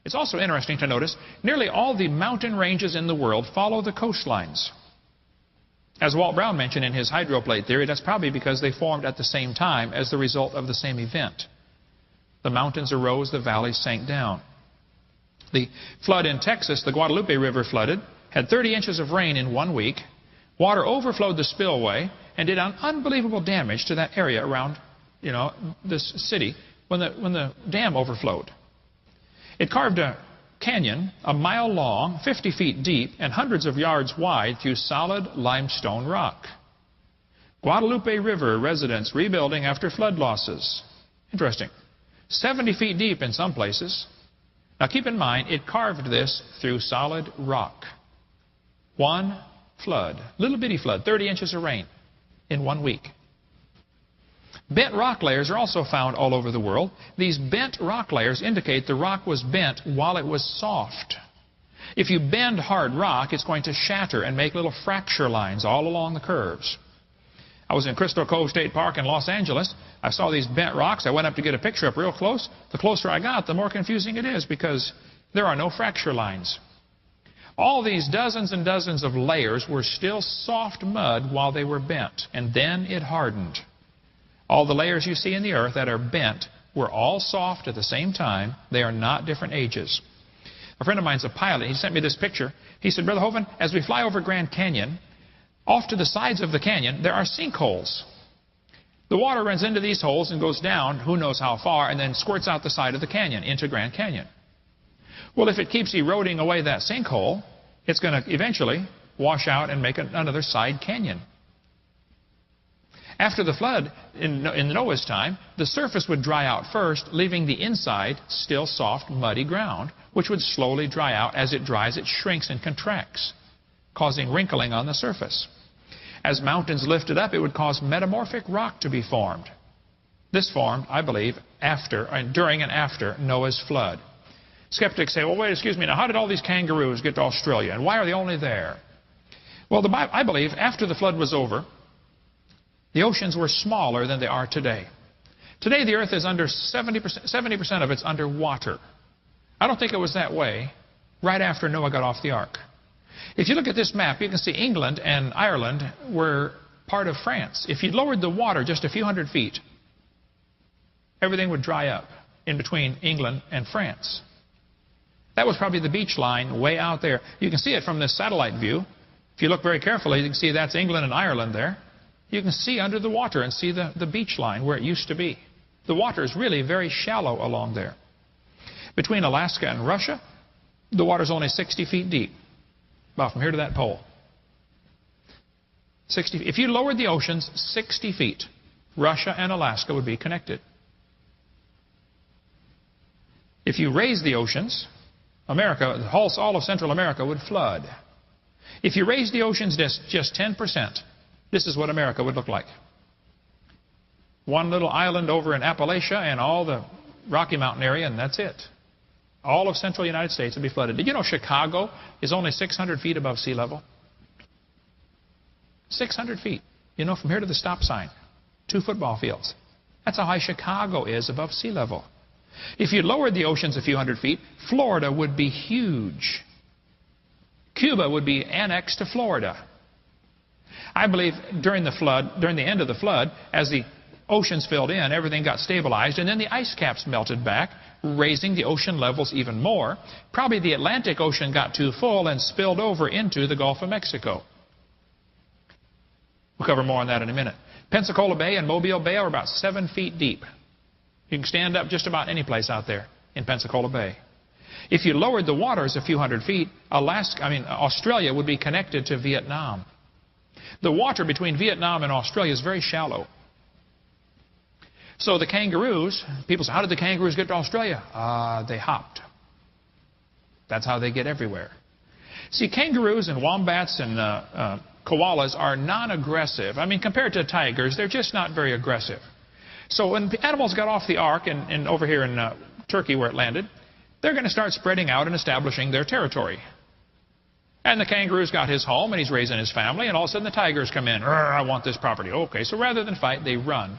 It's also interesting to notice nearly all the mountain ranges in the world follow the coastlines. As Walt Brown mentioned in his hydroplate theory, that's probably because they formed at the same time as the result of the same event. The mountains arose, the valleys sank down. The flood in Texas, the Guadalupe River flooded, had 30 inches of rain in 1 week. Water overflowed the spillway and did unbelievable damage to that area around, this city when the dam overflowed. It carved a canyon a mile long, 50 feet deep, and hundreds of yards wide through solid limestone rock. Guadalupe River residents rebuilding after flood losses. Interesting. 70 feet deep in some places. Now keep in mind, it carved this through solid rock. One flood, little bitty flood, 30 inches of rain in 1 week. Bent rock layers are also found all over the world. These bent rock layers indicate the rock was bent while it was soft. If you bend hard rock, it's going to shatter and make little fracture lines all along the curves. I was in Crystal Cove State Park in Los Angeles. I saw these bent rocks. I went up to get a picture up real close. The closer I got, the more confusing it is because there are no fracture lines. All these dozens and dozens of layers were still soft mud while they were bent, and then it hardened. All the layers you see in the earth that are bent were all soft at the same time. They are not different ages. A friend of mine's a pilot. He sent me this picture. He said, Brother Hovind, as we fly over Grand Canyon, off to the sides of the canyon, there are sinkholes. The water runs into these holes and goes down, who knows how far, and then squirts out the side of the canyon into Grand Canyon. Well, if it keeps eroding away that sinkhole, it's going to eventually wash out and make another side canyon. After the flood, in Noah's time, the surface would dry out first, leaving the inside still soft, muddy ground, which would slowly dry out. As it dries, it shrinks and contracts, causing wrinkling on the surface. As mountains lifted up, it would cause metamorphic rock to be formed. This formed, I believe, during and after Noah's flood. Skeptics say, well, wait, excuse me, now how did all these kangaroos get to Australia, and why are they only there? Well, I believe after the flood was over, the oceans were smaller than they are today. Today, the earth is under 70% of it's underwater. I don't think it was that way right after Noah got off the ark. If you look at this map, you can see England and Ireland were part of France. If you lowered the water just a few hundred feet, everything would dry up in between England and France. That was probably the beach line way out there. You can see it from this satellite view. If you look very carefully, you can see that's England and Ireland there. You can see under the water and see the beach line where it used to be. The water is really very shallow along there. Between Alaska and Russia, the water is only 60 feet deep, about from here to that pole. If you lowered the oceans 60 feet, Russia and Alaska would be connected. If you raised the oceans, America, all of Central America would flood. If you raised the oceans just 10%, this is what America would look like. One little island over in Appalachia and all the Rocky Mountain area, and that's it. All of central United States would be flooded. Did you know Chicago is only 600 feet above sea level? 600 feet. You know, from here to the stop sign, 2 football fields. That's how high Chicago is above sea level. If you lowered the oceans a few hundred feet, Florida would be huge. Cuba would be annexed to Florida. I believe during the end of the flood, as the oceans filled in, everything got stabilized, and then the ice caps melted back, raising the ocean levels even more. Probably the Atlantic Ocean got too full and spilled over into the Gulf of Mexico. We'll cover more on that in a minute. Pensacola Bay and Mobile Bay are about 7 feet deep. You can stand up just about any place out there in Pensacola Bay. If you lowered the waters a few hundred feet, Australia would be connected to Vietnam. The water between Vietnam and Australia is very shallow. So the kangaroos, people say, how did the kangaroos get to Australia? They hopped. That's how they get everywhere. See, kangaroos and wombats and koalas are non-aggressive. Compared to tigers, they're just not very aggressive. So when the animals got off the ark and over here in Turkey where it landed, they're going to start spreading out and establishing their territory. And the kangaroo's got his home and he's raising his family, and all of a sudden the tigers come in. I want this property. Okay, so rather than fight, they run.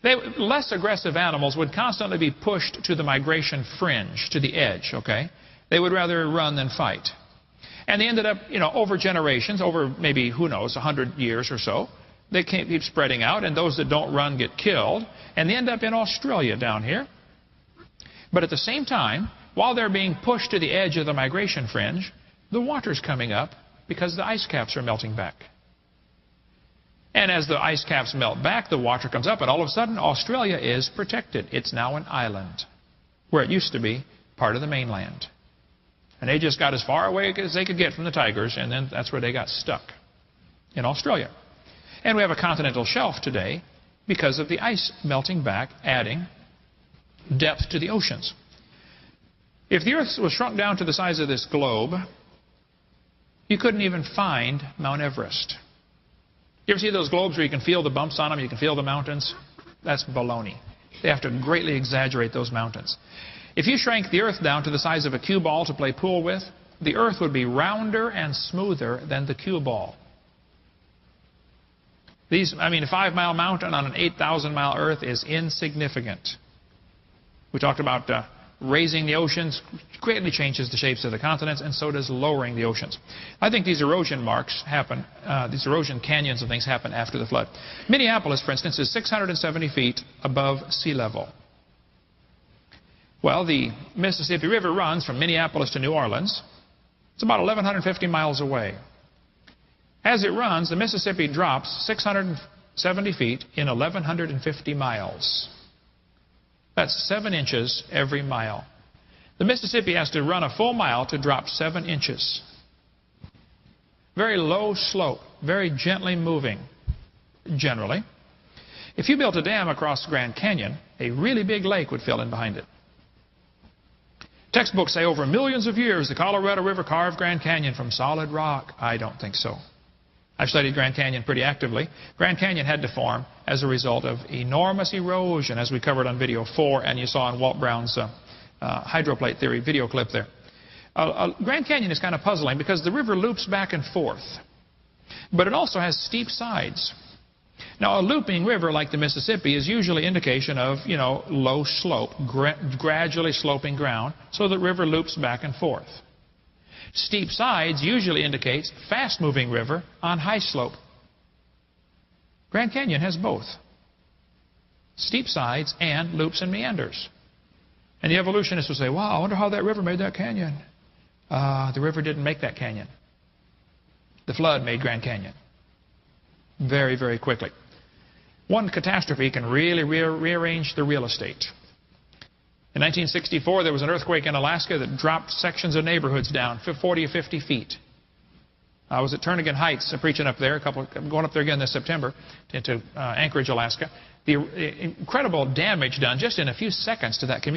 Less aggressive animals would constantly be pushed to the migration fringe, to the edge, okay? They would rather run than fight. And they ended up, over generations, over maybe, who knows, 100 years or so, they keep spreading out, and those that don't run get killed, and they end up in Australia down here. But at the same time, while they're being pushed to the edge of the migration fringe, the water's coming up because the ice caps are melting back. And as the ice caps melt back, the water comes up, and all of a sudden, Australia is protected. It's now an island, where it used to be part of the mainland. And they just got as far away as they could get from the tigers, and then that's where they got stuck, in Australia. And we have a continental shelf today because of the ice melting back, adding depth to the oceans. If the Earth was shrunk down to the size of this globe, you couldn't even find Mount Everest. You ever see those globes where you can feel the bumps on them, you can feel the mountains? That's baloney. They have to greatly exaggerate those mountains. If you shrank the Earth down to the size of a cue ball to play pool with, the Earth would be rounder and smoother than the cue ball. A 5-mile mountain on an 8,000-mile Earth is insignificant. We talked about raising the oceans greatly changes the shapes of the continents, and so does lowering the oceans. I think these erosion marks happen, these erosion canyons and things happen after the flood. Minneapolis, for instance, is 670 feet above sea level. Well, the Mississippi River runs from Minneapolis to New Orleans. It's about 1,150 miles away. As it runs, the Mississippi drops 670 feet in 1,150 miles. That's 7 inches every mile. The Mississippi has to run a full mile to drop 7 inches. Very low slope, very gently moving, generally. If you built a dam across Grand Canyon, a really big lake would fill in behind it. Textbooks say over millions of years the Colorado River carved Grand Canyon from solid rock. I don't think so. I've studied Grand Canyon pretty actively. Grand Canyon had to form as a result of enormous erosion, as we covered on video 4, and you saw on Walt Brown's hydroplate theory video clip there. Grand Canyon is kind of puzzling because the river loops back and forth, but it also has steep sides. Now, a looping river like the Mississippi is usually indication of, low slope, gradually sloping ground, so the river loops back and forth. Steep sides usually indicates fast-moving river on high slope. Grand Canyon has both. Steep sides and loops and meanders. And the evolutionists will say, wow, I wonder how that river made that canyon. The river didn't make that canyon. The flood made Grand Canyon. Very, very quickly. One catastrophe can really rearrange the real estate. In 1964, there was an earthquake in Alaska that dropped sections of neighborhoods down 40 or 50 feet. I was at Turnagain Heights preaching up there, I'm going up there again this September into Anchorage, Alaska. The incredible damage done just in a few seconds to that community.